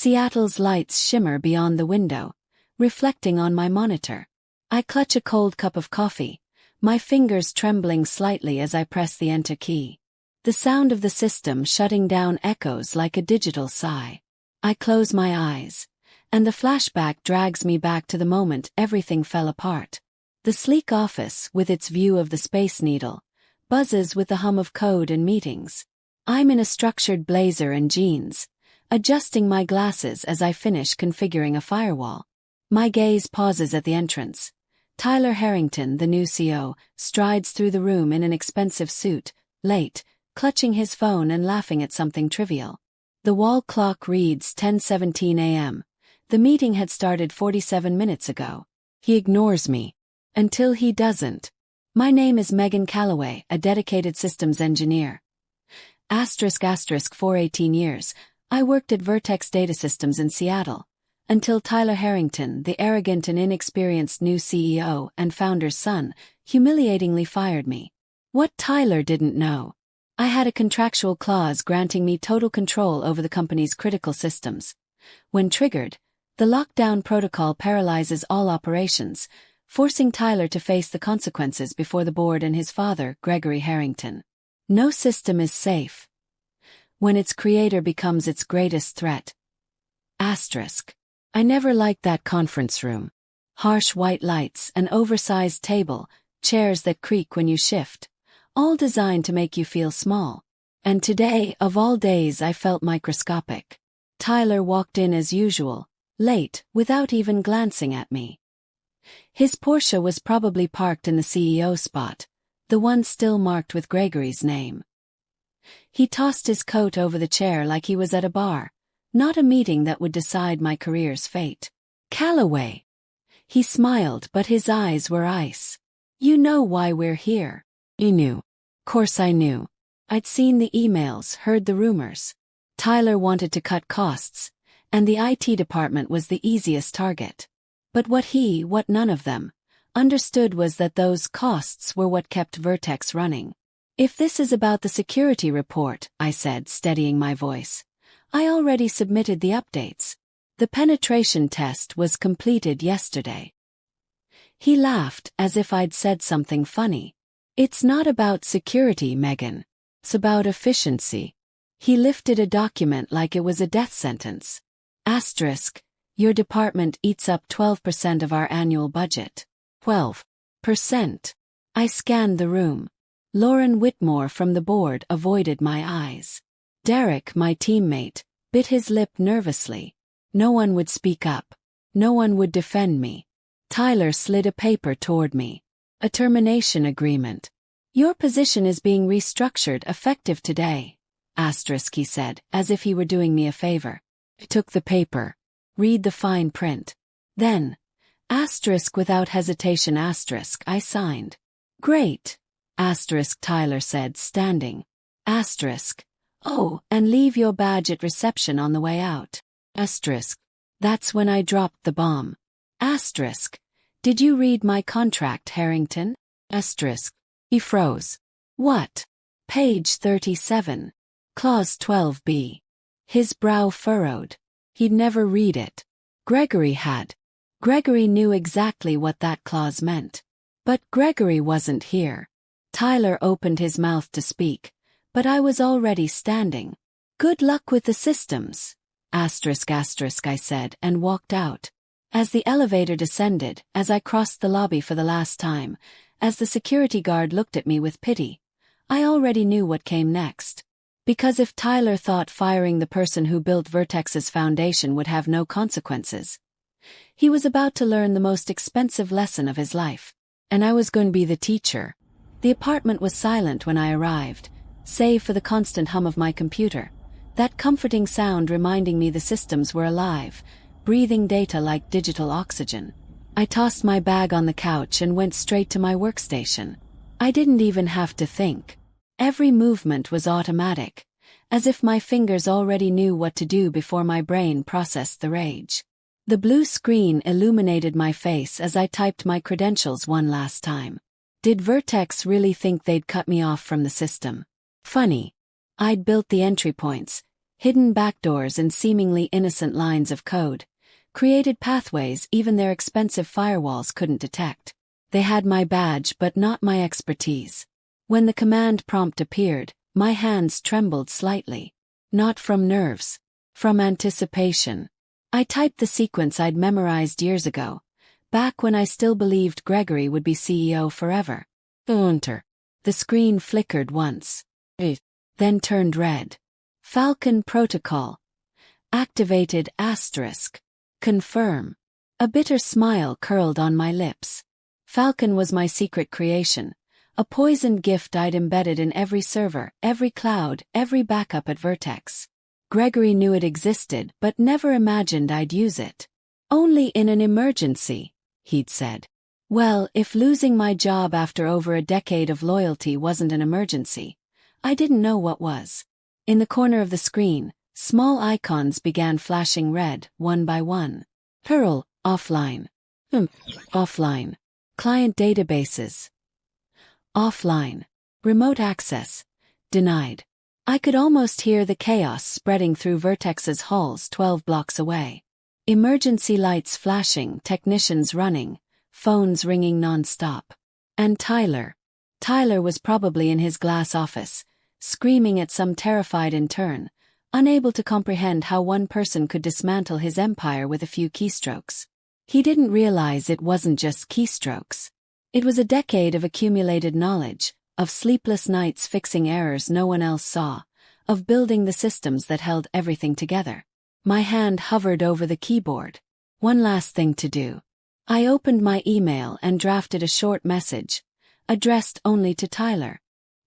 Seattle's lights shimmer beyond the window, reflecting on my monitor. I clutch a cold cup of coffee, my fingers trembling slightly as I press the enter key. The sound of the system shutting down echoes like a digital sigh. I close my eyes, and the flashback drags me back to the moment everything fell apart. The sleek office, with its view of the Space Needle, buzzes with the hum of code and meetings. I'm in a structured blazer and jeans, adjusting my glasses as I finish configuring a firewall. My gaze pauses at the entrance. Tyler Harrington, the new CO, strides through the room in an expensive suit, late, clutching his phone and laughing at something trivial. The wall clock reads 10:17 a.m. The meeting had started 47 minutes ago. He ignores me. Until he doesn't. My name is Megan Calloway, a dedicated systems engineer. For 18 years, I worked at Vertex Data Systems in Seattle, until Tyler Harrington, the arrogant and inexperienced new CEO and founder's son, humiliatingly fired me. What Tyler didn't know. I had a contractual clause granting me total control over the company's critical systems. When triggered, the lockdown protocol paralyzes all operations, forcing Tyler to face the consequences before the board and his father, Gregory Harrington. No system is safe when its creator becomes its greatest threat. I never liked that conference room. Harsh white lights, an oversized table, chairs that creak when you shift, all designed to make you feel small. And today, of all days, I felt microscopic. Tyler walked in as usual, late, without even glancing at me. His Porsche was probably parked in the CEO spot, the one still marked with Gregory's name. He tossed his coat over the chair like he was at a bar, not a meeting that would decide my career's fate. Calloway. He smiled, but his eyes were ice. You know why we're here. He knew. Course I knew. I'd seen the emails, heard the rumors. Tyler wanted to cut costs, and the IT department was the easiest target. But what none of them, understood was that those costs were what kept Vertex running. If this is about the security report, I said, steadying my voice, I already submitted the updates. The penetration test was completed yesterday. He laughed as if I'd said something funny. It's not about security, Megan. It's about efficiency. He lifted a document like it was a death sentence. Your department eats up 12% of our annual budget. 12%. I scanned the room. Lauren Whitmore from the board avoided my eyes. Derek, my teammate, bit his lip nervously. No one would speak up. No one would defend me. Tyler slid a paper toward me. A termination agreement. Your position is being restructured effective today. He said, as if he were doing me a favor. I took the paper. Read the fine print. Then, without hesitation I signed. Great. Tyler said, standing. Oh, and leave your badge at reception on the way out. That's when I dropped the bomb. Did you read my contract, Harrington? He froze. What? Page 37. Clause 12b. His brow furrowed. He'd never read it. Gregory had. Gregory knew exactly what that clause meant. But Gregory wasn't here. Tyler opened his mouth to speak, but I was already standing. Good luck with the systems. I said and walked out. As the elevator descended, as I crossed the lobby for the last time, as the security guard looked at me with pity, I already knew what came next. Because if Tyler thought firing the person who built Vertex's foundation would have no consequences, he was about to learn the most expensive lesson of his life. And I was going to be the teacher. The apartment was silent when I arrived, save for the constant hum of my computer, that comforting sound reminding me the systems were alive, breathing data like digital oxygen. I tossed my bag on the couch and went straight to my workstation. I didn't even have to think. Every movement was automatic, as if my fingers already knew what to do before my brain processed the rage. The blue screen illuminated my face as I typed my credentials one last time. Did Vertex really think they'd cut me off from the system? Funny. I'd built the entry points, hidden backdoors and seemingly innocent lines of code, created pathways even their expensive firewalls couldn't detect. They had my badge but not my expertise. When the command prompt appeared, my hands trembled slightly. Not from nerves. From anticipation. I typed the sequence I'd memorized years ago, back when I still believed Gregory would be CEO forever. Enter. The screen flickered once. Then turned red. Falcon Protocol. Activated asterisk. Confirm. A bitter smile curled on my lips. Falcon was my secret creation, a poisoned gift I'd embedded in every server, every cloud, every backup at Vertex. Gregory knew it existed but never imagined I'd use it. Only in an emergency, he'd said. Well, if losing my job after over a decade of loyalty wasn't an emergency, I didn't know what was. In the corner of the screen, small icons began flashing red, one by one. Perl, offline. Offline. Client databases. Offline. Remote access. Denied. I could almost hear the chaos spreading through Vertex's halls 12 blocks away. Emergency lights flashing, technicians running, phones ringing non-stop. And Tyler. Tyler was probably in his glass office, screaming at some terrified intern, unable to comprehend how one person could dismantle his empire with a few keystrokes. He didn't realize it wasn't just keystrokes. It was a decade of accumulated knowledge, of sleepless nights fixing errors no one else saw, of building the systems that held everything together. My hand hovered over the keyboard. One last thing to do. I opened my email and drafted a short message, addressed only to Tyler.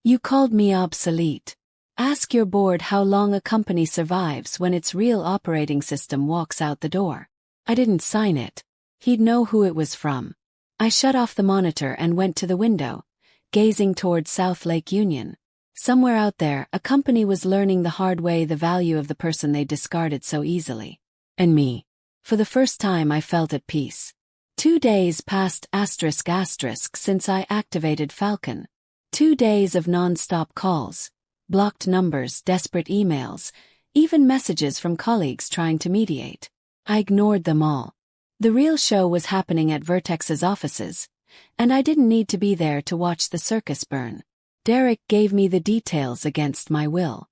You called me obsolete. Ask your board how long a company survives when its real operating system walks out the door. I didn't sign it. He'd know who it was from. I shut off the monitor and went to the window, gazing toward South Lake Union. Somewhere out there, a company was learning the hard way the value of the person they discarded so easily. And me. For the first time I felt at peace. 2 days passed since I activated Falcon. 2 days of non-stop calls, blocked numbers, desperate emails, even messages from colleagues trying to mediate. I ignored them all. The real show was happening at Vertex's offices, and I didn't need to be there to watch the circus burn. Derek gave me the details against my will.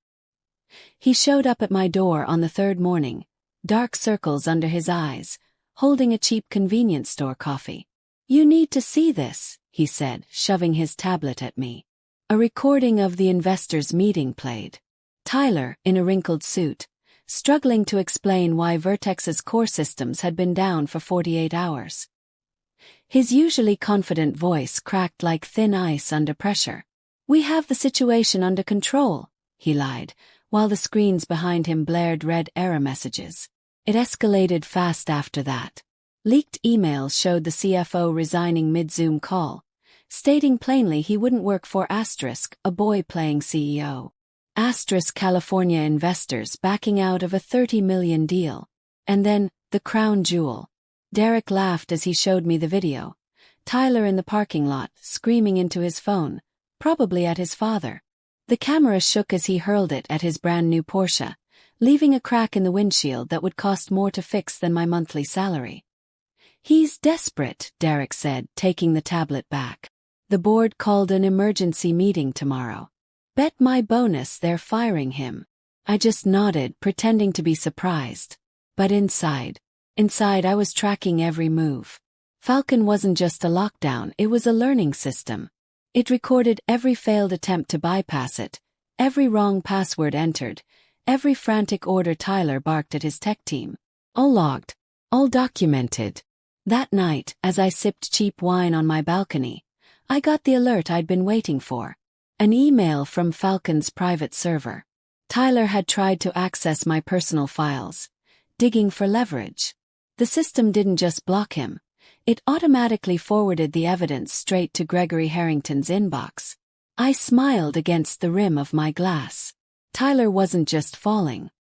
He showed up at my door on the third morning, dark circles under his eyes, holding a cheap convenience store coffee. You need to see this, he said, shoving his tablet at me. A recording of the investors' meeting played. Tyler, in a wrinkled suit, struggling to explain why Vertex's core systems had been down for 48 hours. His usually confident voice cracked like thin ice under pressure. We have the situation under control, he lied, while the screens behind him blared red error messages. It escalated fast after that. Leaked emails showed the CFO resigning mid-Zoom call, stating plainly he wouldn't work for a boy playing CEO. California investors backing out of a $30 million deal. And then, the crown jewel. Derek laughed as he showed me the video. Tyler in the parking lot, screaming into his phone, probably at his father. The camera shook as he hurled it at his brand new Porsche, leaving a crack in the windshield that would cost more to fix than my monthly salary. He's desperate, Derek said, taking the tablet back. The board called an emergency meeting tomorrow. Bet my bonus they're firing him. I just nodded, pretending to be surprised. But inside I was tracking every move. Falcon wasn't just a lockdown, it was a learning system. It recorded every failed attempt to bypass it, every wrong password entered, every frantic order Tyler barked at his tech team. All logged, all documented. That night, as I sipped cheap wine on my balcony, I got the alert I'd been waiting for. An email from Falcon's private server. Tyler had tried to access my personal files, digging for leverage. The system didn't just block him. It automatically forwarded the evidence straight to Gregory Harrington's inbox. I smiled against the rim of my glass. Tyler wasn't just falling.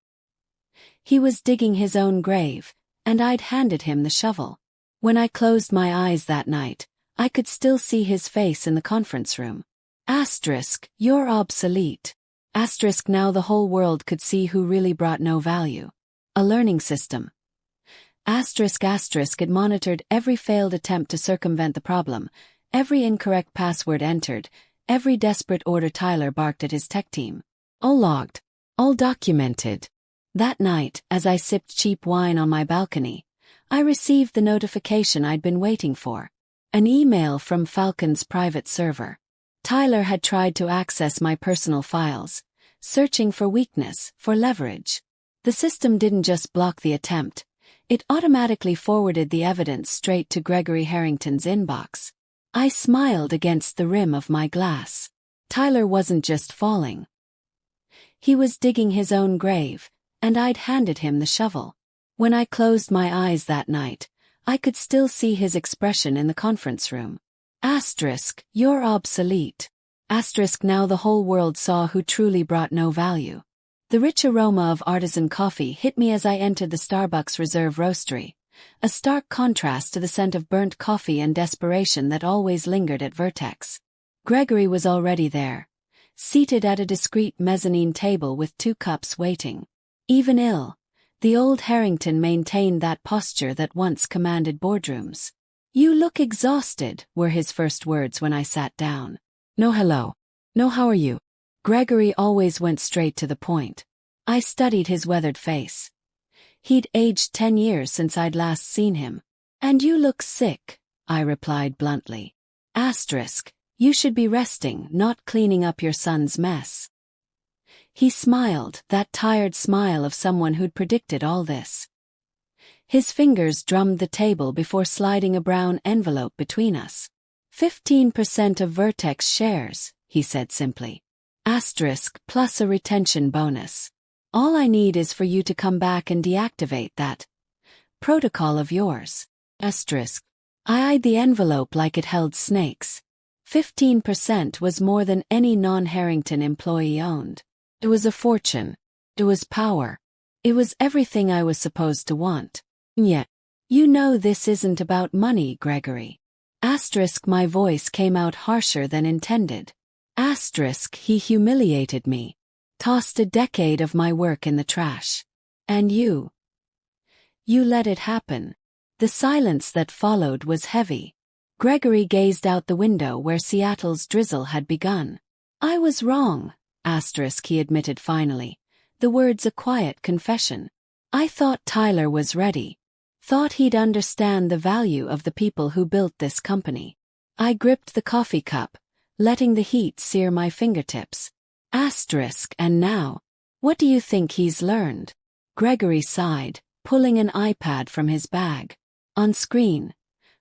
He was digging his own grave, and I'd handed him the shovel. When I closed my eyes that night, I could still see his face in the conference room. You're obsolete. Asterisk now the whole world could see who really brought no value. A learning system. Asterisk it monitored every failed attempt to circumvent the problem, every incorrect password entered, every desperate order Tyler barked at his tech team. All logged. All documented. That night, as I sipped cheap wine on my balcony, I received the notification I'd been waiting for. An email from Falcon's private server. Tyler had tried to access my personal files, searching for weakness, for leverage. The system didn't just block the attempt, it automatically forwarded the evidence straight to Gregory Harrington's inbox. I smiled against the rim of my glass. Tyler wasn't just falling. He was digging his own grave, and I'd handed him the shovel. When I closed my eyes that night, I could still see his expression in the conference room. Asterisk, you're obsolete. Asterisk now the whole world saw who truly brought no value. The rich aroma of artisan coffee hit me as I entered the Starbucks Reserve Roastery, a stark contrast to the scent of burnt coffee and desperation that always lingered at Vertex. Gregory was already there, seated at a discreet mezzanine table with 2 cups waiting. Even ill, the old Harrington maintained that posture that once commanded boardrooms. "You look exhausted," were his first words when I sat down. "No hello. No how are you?" Gregory always went straight to the point. I studied his weathered face. He'd aged 10 years since I'd last seen him. "And you look sick," I replied bluntly. Asterisk, you should be resting, not cleaning up your son's mess. He smiled, that tired smile of someone who'd predicted all this. His fingers drummed the table before sliding a brown envelope between us. 15% of Vertex shares, he said simply. Asterisk plus a retention bonus. All I need is for you to come back and deactivate that protocol of yours. Asterisk. I eyed the envelope like it held snakes. 15% was more than any non-Harrington employee owned. It was a fortune. It was power. It was everything I was supposed to want. Yet, you know this isn't about money, Gregory. Asterisk my voice came out harsher than intended. Asterisk he humiliated me. Tossed a decade of my work in the trash. And you let it happen. The silence that followed was heavy. Gregory gazed out the window where Seattle's drizzle had begun. I was wrong, asterisk he admitted finally. The words a quiet confession. I thought Tyler was ready. Thought he'd understand the value of the people who built this company. I gripped the coffee cup, letting the heat sear my fingertips. Asterisk and now, what do you think he's learned? Gregory sighed, pulling an iPad from his bag. On screen,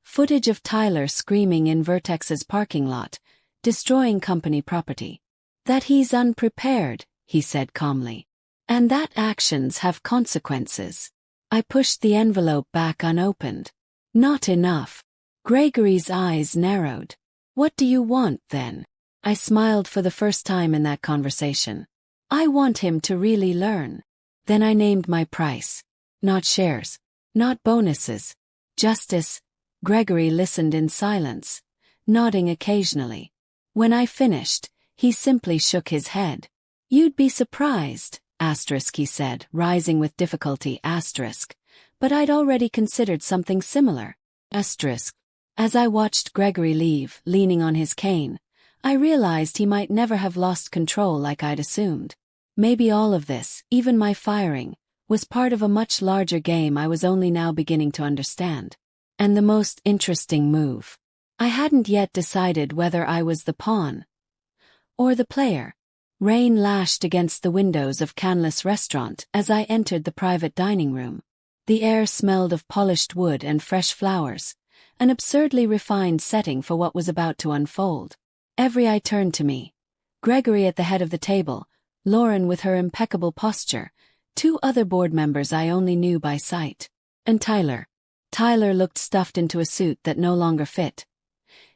footage of Tyler screaming in Vertex's parking lot, destroying company property. That he's unprepared, he said calmly. And that actions have consequences. I pushed the envelope back unopened. Not enough. Gregory's eyes narrowed. What do you want, then? I smiled for the first time in that conversation. I want him to really learn. Then I named my price. Not shares. Not bonuses. Justice. Gregory listened in silence, nodding occasionally. When I finished, he simply shook his head. You'd be surprised, asterisk he said, rising with difficulty, asterisk. But I'd already considered something similar. Asterisk. As I watched Gregory leave, leaning on his cane, I realized he might never have lost control like I'd assumed. Maybe all of this, even my firing, was part of a much larger game I was only now beginning to understand. And the most interesting move. I hadn't yet decided whether I was the pawn or the player. Rain lashed against the windows of Canlis Restaurant as I entered the private dining room. The air smelled of polished wood and fresh flowers, an absurdly refined setting for what was about to unfold. Every eye turned to me. Gregory at the head of the table, Lauren with her impeccable posture, 2 other board members I only knew by sight, and Tyler. Tyler looked stuffed into a suit that no longer fit.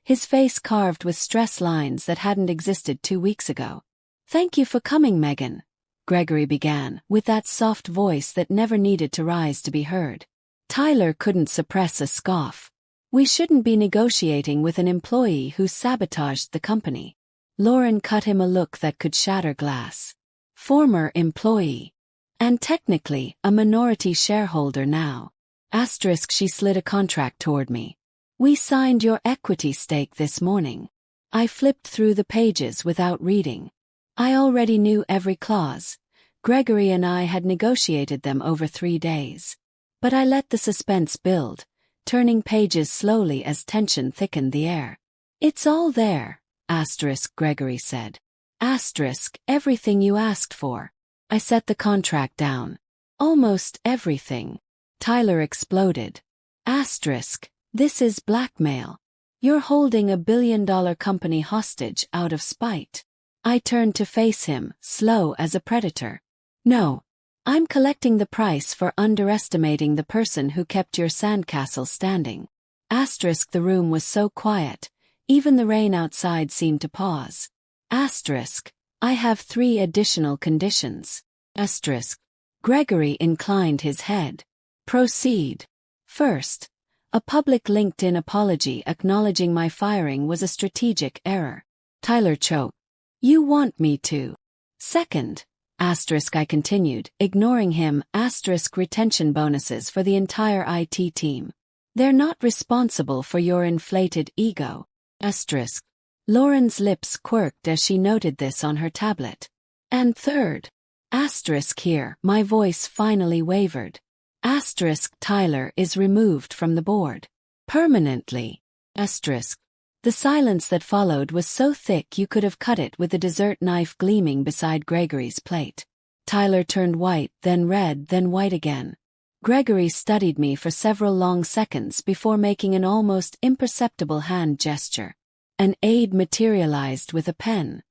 His face carved with stress lines that hadn't existed 2 weeks ago. Thank you for coming, Megan, Gregory began, with that soft voice that never needed to rise to be heard. Tyler couldn't suppress a scoff. We shouldn't be negotiating with an employee who sabotaged the company. Lauren cut him a look that could shatter glass. former employee, and technically a minority shareholder now. Asterisk, she slid a contract toward me. We signed your equity stake this morning. I flipped through the pages without reading. I already knew every clause. Gregory and I had negotiated them over 3 days. But I let the suspense build, turning pages slowly as tension thickened the air. It's all there, asterisk, Gregory said. Asterisk, everything you asked for. I set the contract down. Almost everything. Tyler exploded. Asterisk, this is blackmail. You're holding $1 billion company hostage out of spite. I turned to face him, slow as a predator. No. I'm collecting the price for underestimating the person who kept your sandcastle standing. Asterisk, the room was so quiet, even the rain outside seemed to pause. Asterisk, I have 3 additional conditions. Asterisk. Gregory inclined his head. Proceed. First, a public LinkedIn apology acknowledging my firing was a strategic error. Tyler choked. You want me to. Second, asterisk, I continued, ignoring him, asterisk, retention bonuses for the entire IT team. They're not responsible for your inflated ego. Asterisk. Lauren's lips quirked as she noted this on her tablet. And third, asterisk, here, my voice finally wavered. Asterisk, Tyler is removed from the board. Permanently. Asterisk. The silence that followed was so thick you could have cut it with a dessert knife gleaming beside Gregory's plate. Tyler turned white, then red, then white again. Gregory studied me for several long seconds before making an almost imperceptible hand gesture. An aide materialized with a pen.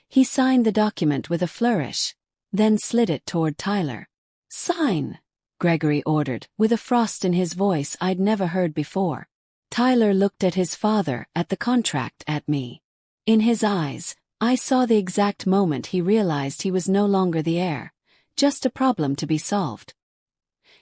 He signed the document with a flourish, then slid it toward Tyler. Sign, Gregory ordered, with a frost in his voice I'd never heard before. Tyler looked at his father, at the contract, at me. In his eyes, I saw the exact moment he realized he was no longer the heir, just a problem to be solved.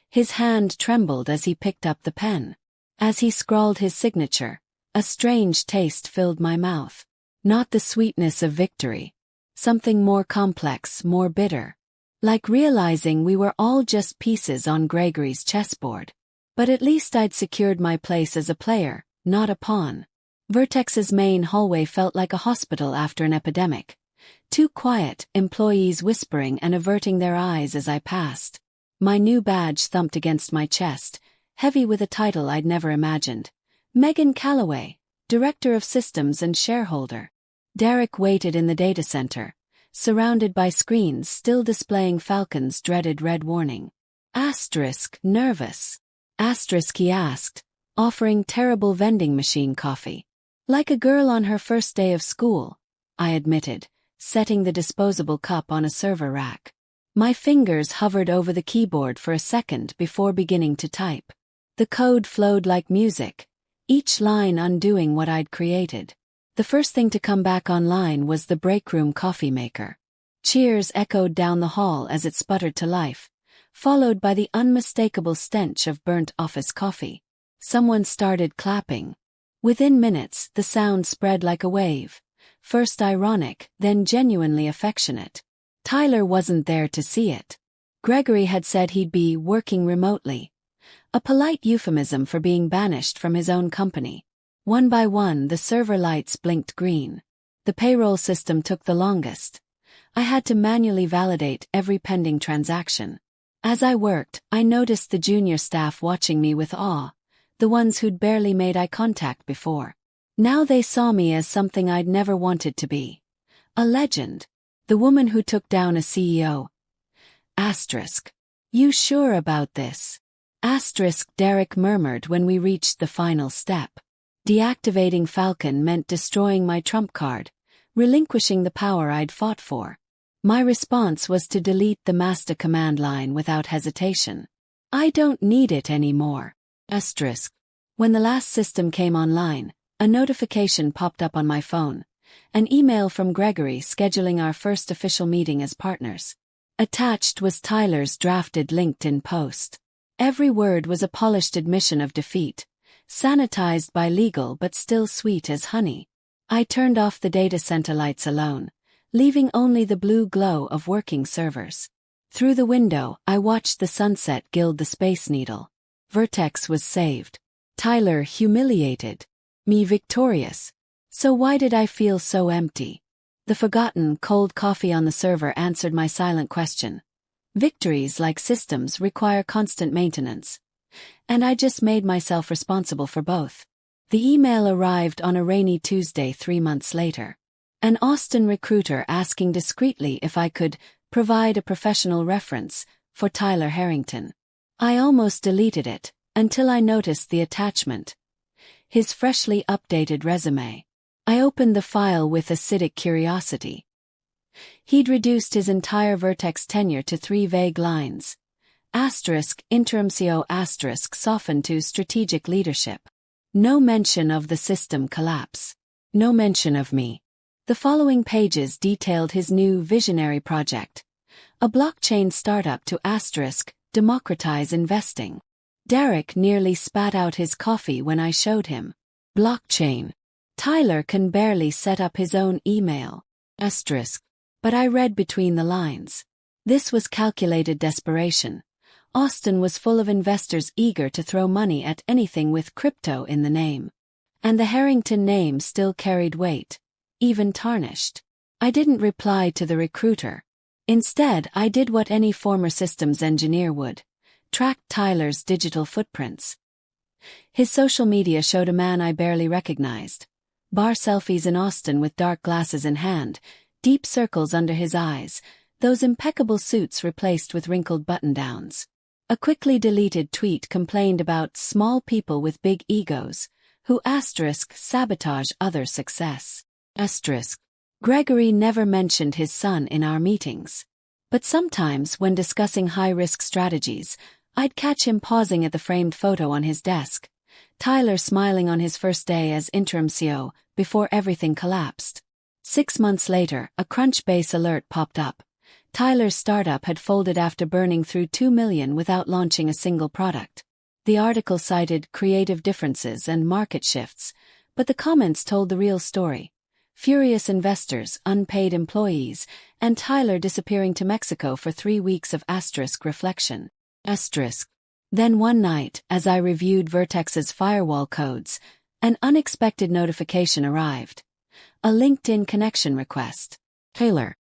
His hand trembled as he picked up the pen. As he scrawled his signature, a strange taste filled my mouth. Not the sweetness of victory. Something more complex, more bitter. Like realizing we were all just pieces on Gregory's chessboard. But at least I'd secured my place as a player, not a pawn. Vertex's main hallway felt like a hospital after an epidemic. Too quiet, employees whispering and averting their eyes as I passed. My new badge thumped against my chest, heavy with a title I'd never imagined. Megan Calloway, Director of Systems and Shareholder. Derek waited in the data center, surrounded by screens still displaying Falcon's dreaded red warning. Asterisk, nervous. Asterisk, he asked, offering terrible vending machine coffee. Like a girl on her first day of school, I admitted, setting the disposable cup on a server rack. My fingers hovered over the keyboard for a second before beginning to type. The code flowed like music, each line undoing what I'd created. The first thing to come back online was the breakroom coffee maker. Cheers echoed down the hall as it sputtered to life, followed by the unmistakable stench of burnt office coffee. Someone started clapping. Within minutes, the sound spread like a wave, first ironic, then genuinely affectionate. Tyler wasn't there to see it. Gregory had said he'd be working remotely, a polite euphemism for being banished from his own company. One by one, the server lights blinked green. The payroll system took the longest. I had to manually validate every pending transaction. As I worked, I noticed the junior staff watching me with awe, the ones who'd barely made eye contact before. Now they saw me as something I'd never wanted to be. A legend. The woman who took down a CEO. Asterisk. You sure about this? Asterisk, Derek murmured when we reached the final step. Deactivating Falcon meant destroying my trump card, relinquishing the power I'd fought for. My response was to delete the master command line without hesitation. I don't need it anymore. Asterisk. When the last system came online, a notification popped up on my phone. An email from Gregory scheduling our first official meeting as partners. Attached was Tyler's drafted LinkedIn post. Every word was a polished admission of defeat, sanitized by legal but still sweet as honey. I turned off the data center lights alone, leaving only the blue glow of working servers. Through the window, I watched the sunset gild the Space Needle. Vertex was saved. Tyler humiliated. Me victorious. So why did I feel so empty? The forgotten cold coffee on the server answered my silent question. Victories, like systems, require constant maintenance. And I just made myself responsible for both. The email arrived on a rainy Tuesday 3 months later. An Austin recruiter asking discreetly if I could provide a professional reference for Tyler Harrington. I almost deleted it, until I noticed the attachment. His freshly updated resume. I opened the file with acidic curiosity. He'd reduced his entire Vertex tenure to 3 vague lines. Interim CO softened to strategic leadership. No mention of the system collapse. No mention of me. The following pages detailed his new visionary project. A blockchain startup to democratize investing. Derek nearly spat out his coffee when I showed him. Blockchain. Tyler can barely set up his own email. But I read between the lines. This was calculated desperation. Austin was full of investors eager to throw money at anything with crypto in the name. And the Harrington name still carried weight, even tarnished. I didn't reply to the recruiter. Instead, I did what any former systems engineer would. Tracked Tyler's digital footprints. His social media showed a man I barely recognized. Bar selfies in Austin with dark glasses in hand, deep circles under his eyes, those impeccable suits replaced with wrinkled button-downs. A quickly deleted tweet complained about small people with big egos, who sabotage other success. Gregory never mentioned his son in our meetings. But sometimes, when discussing high-risk strategies, I'd catch him pausing at the framed photo on his desk. Tyler smiling on his first day as interim CO, before everything collapsed. 6 months later, a Crunchbase alert popped up. Tyler's startup had folded after burning through $2 million without launching a single product. The article cited creative differences and market shifts, but the comments told the real story. Furious investors, unpaid employees, and Tyler disappearing to Mexico for 3 weeks of reflection. Then one night, as I reviewed Vertex's firewall codes, an unexpected notification arrived. A LinkedIn connection request. Taylor.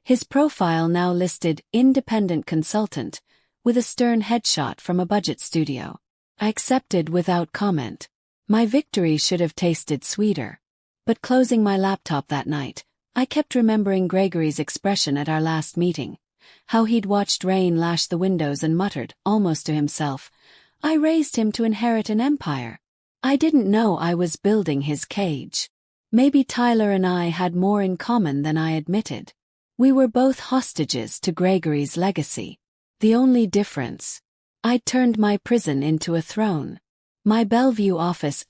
His profile now listed independent consultant, with a stern headshot from a budget studio. I accepted without comment. My victory should have tasted sweeter. But closing my laptop that night, I kept remembering Gregory's expression at our last meeting. How he'd watched rain lash the windows and muttered, almost to himself, "I raised him to inherit an empire." I didn't know I was building his cage. Maybe Tyler and I had more in common than I admitted. We were both hostages to Gregory's legacy. The only difference, I'd turned my prison into a throne. My Bellevue office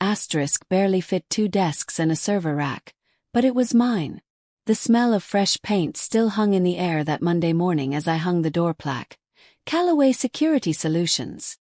barely fit 2 desks and a server rack, but it was mine. The smell of fresh paint still hung in the air that Monday morning as I hung the door plaque. Callaway Security Solutions.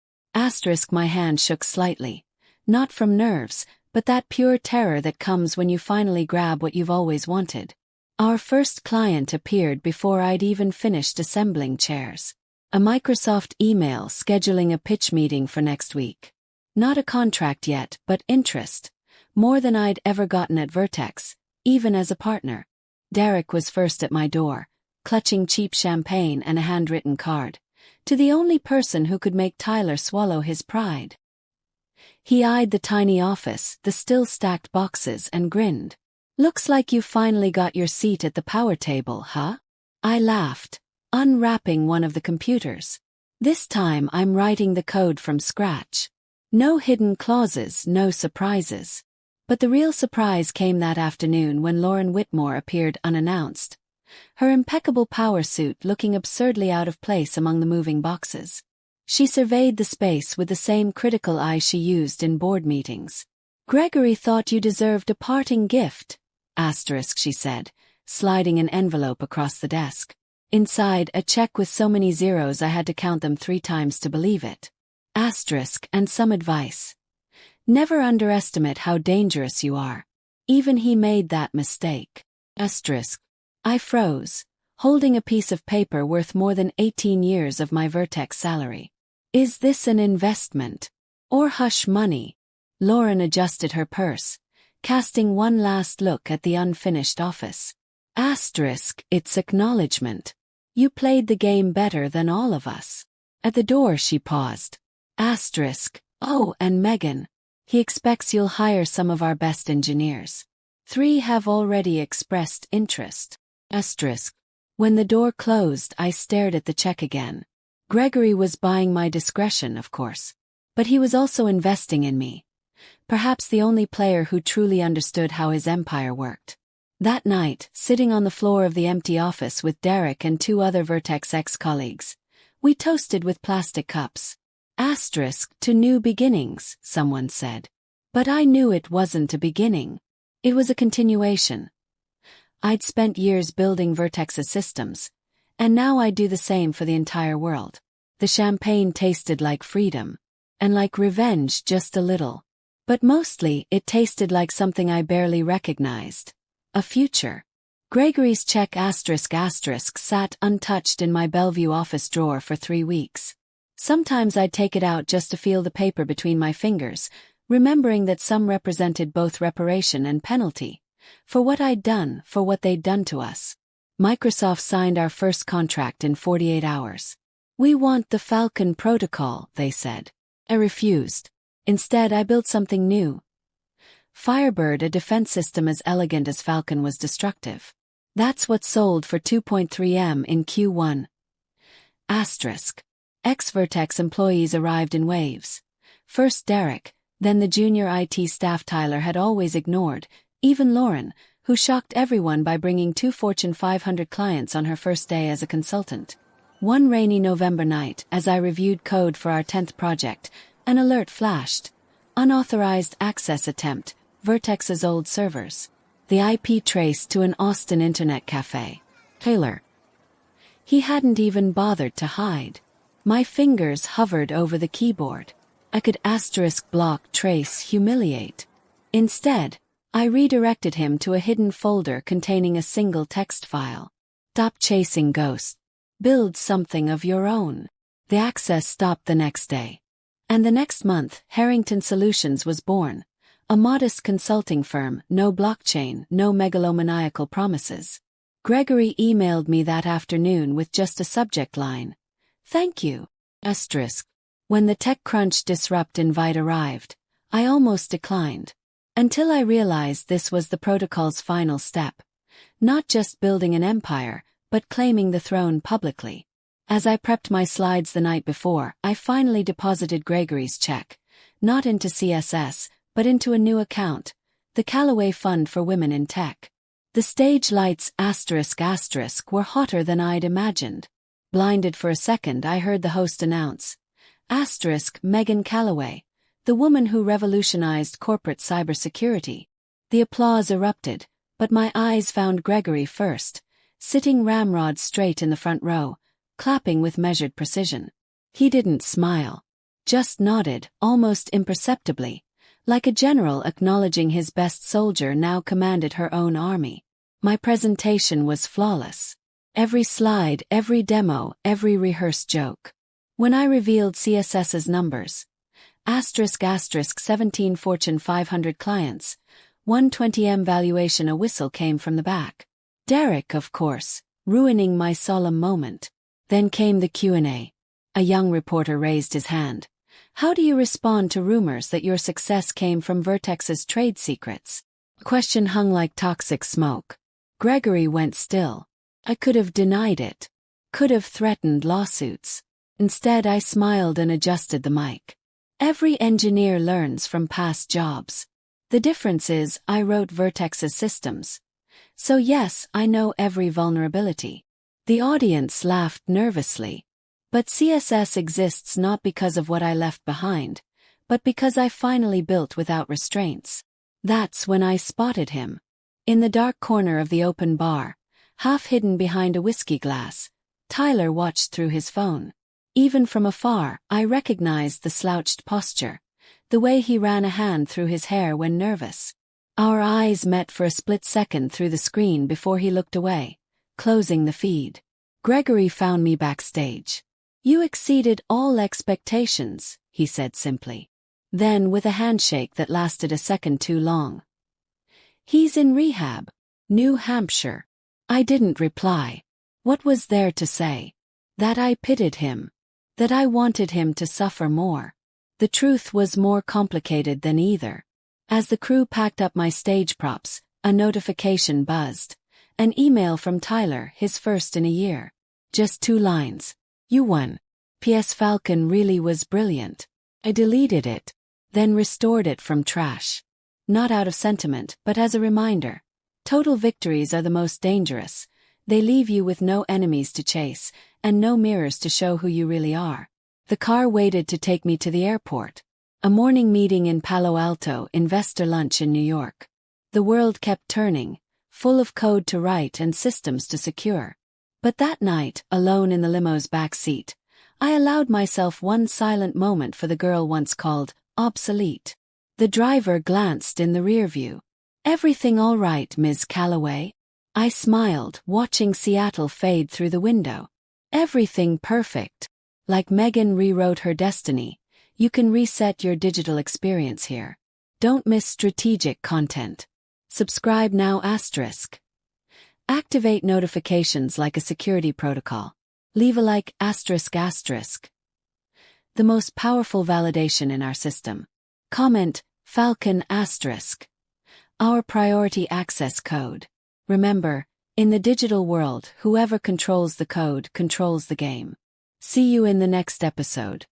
My hand shook slightly. Not from nerves, but that pure terror that comes when you finally grab what you've always wanted. Our first client appeared before I'd even finished assembling chairs. A Microsoft email scheduling a pitch meeting for next week. Not a contract yet, but interest. More than I'd ever gotten at Vertex, even as a partner. Derek was first at my door, clutching cheap champagne and a handwritten card. To the only person who could make Tyler swallow his pride. He eyed the tiny office, the still stacked boxes, and grinned. "Looks like you finally got your seat at the power table, huh?" I laughed, unwrapping one of the computers. "This time I'm writing the code from scratch. No hidden clauses, no surprises." But the real surprise came that afternoon when Lauren Whitmore appeared unannounced. Her impeccable power suit looking absurdly out of place among the moving boxes. She surveyed the space with the same critical eye she used in board meetings. "Gregory thought you deserved a parting gift," she said, sliding an envelope across the desk. Inside, a check with so many zeros I had to count them 3 times to believe it. And some advice. "Never underestimate how dangerous you are." Even he made that mistake. I froze, holding a piece of paper worth more than 18 years of my Vertex salary. Is this an investment? Or hush money? Lauren adjusted her purse, casting one last look at the unfinished office. It's acknowledgement. You played the game better than all of us. At the door she paused. Oh, and Megan. He expects you'll hire some of our best engineers. 3 have already expressed interest. When the door closed, I stared at the check again. Gregory was buying my discretion, of course. But he was also investing in me. Perhaps the only player who truly understood how his empire worked. That night, sitting on the floor of the empty office with Derek and 2 other Vertex ex-colleagues, we toasted with plastic cups. To new beginnings, someone said. But I knew it wasn't a beginning. It was a continuation. I'd spent years building Vertex's systems, and now I do the same for the entire world. The champagne tasted like freedom, and like revenge just a little. But mostly, it tasted like something I barely recognized. A future. Gregory's check sat untouched in my Bellevue office drawer for 3 weeks. Sometimes I'd take it out just to feel the paper between my fingers, remembering that some represented both reparation and penalty. For what I'd done, for what they'd done to us. Microsoft signed our first contract in 48 hours. We want the Falcon protocol, they said. I refused. Instead, I built something new. Firebird, a defense system as elegant as Falcon was destructive. That's what sold for 2.3 M in Q1. Ex-Vertex employees arrived in waves. First Derek, then the junior IT staff Tyler had always ignored, even Lauren, who shocked everyone by bringing 2 Fortune 500 clients on her first day as a consultant. One rainy November night, as I reviewed code for our 10th project, an alert flashed. Unauthorized access attempt, Vertex's old servers. The IP traced to an Austin internet cafe. Taylor. He hadn't even bothered to hide. My fingers hovered over the keyboard. I could block, trace, humiliate. Instead, I redirected him to a hidden folder containing a single text file. Stop chasing ghosts. Build something of your own. The access stopped the next day. And the next month, Harrington Solutions was born. A modest consulting firm, no blockchain, no megalomaniacal promises. Gregory emailed me that afternoon with just a subject line. Thank you. When the TechCrunch Disrupt invite arrived, I almost declined. Until I realized this was the protocol's final step. Not just building an empire, but claiming the throne publicly. As I prepped my slides the night before, I finally deposited Gregory's check. Not into CSS, but into a new account. The Calloway Fund for Women in Tech. The stage lights were hotter than I'd imagined. Blinded for a second, I heard the host announce. Megan Calloway, the woman who revolutionized corporate cybersecurity. The applause erupted, but my eyes found Gregory first, sitting ramrod straight in the front row, clapping with measured precision. He didn't smile. Just nodded, almost imperceptibly, like a general acknowledging his best soldier now commanded her own army. My presentation was flawless. Every slide, every demo, every rehearsed joke. When I revealed CSS's numbers, 17 Fortune 500 clients, 120M valuation, a whistle came from the back. Derek, of course, ruining my solemn moment. Then came the Q&A. A young reporter raised his hand. How do you respond to rumors that your success came from Vertex's trade secrets? The question hung like toxic smoke. Gregory went still. I could have denied it. Could have threatened lawsuits. Instead, I smiled and adjusted the mic. Every engineer learns from past jobs. The difference is, I wrote Vertex's systems. So yes, I know every vulnerability. The audience laughed nervously. But CSS exists not because of what I left behind, but because I finally built without restraints. That's when I spotted him. In the dark corner of the open bar, half hidden behind a whiskey glass, Tyler watched through his phone. Even from afar, I recognized the slouched posture, the way he ran a hand through his hair when nervous. Our eyes met for a split second through the screen before he looked away, Closing the feed. Gregory found me backstage. You exceeded all expectations, he said simply. Then, with a handshake that lasted a second too long. He's in rehab. New Hampshire. I didn't reply. What was there to say? That I pitied him. That I wanted him to suffer more. The truth was more complicated than either. As the crew packed up my stage props, a notification buzzed. An email from Tyler, his first in a year. Just 2 lines. You won. P.S. Falcon really was brilliant. I deleted it. Then restored it from trash. Not out of sentiment, but as a reminder. Total victories are the most dangerous. They leave you with no enemies to chase, and no mirrors to show who you really are. The car waited to take me to the airport. A morning meeting in Palo Alto, investor lunch in New York. The world kept turning, full of code to write and systems to secure. But that night, alone in the limo's back seat, I allowed myself one silent moment for the girl once called obsolete. The driver glanced in the rearview. Everything all right, Ms. Calloway? I smiled, watching Seattle fade through the window. Everything perfect. Like Megan rewrote her destiny, you can reset your digital experience here. Don't miss strategic content. Subscribe now *. Activate notifications like a security protocol. Leave a like ***. The most powerful validation in our system. Comment Falcon **. Our priority access code. Remember, in the digital world, whoever controls the code controls the game. See you in the next episode.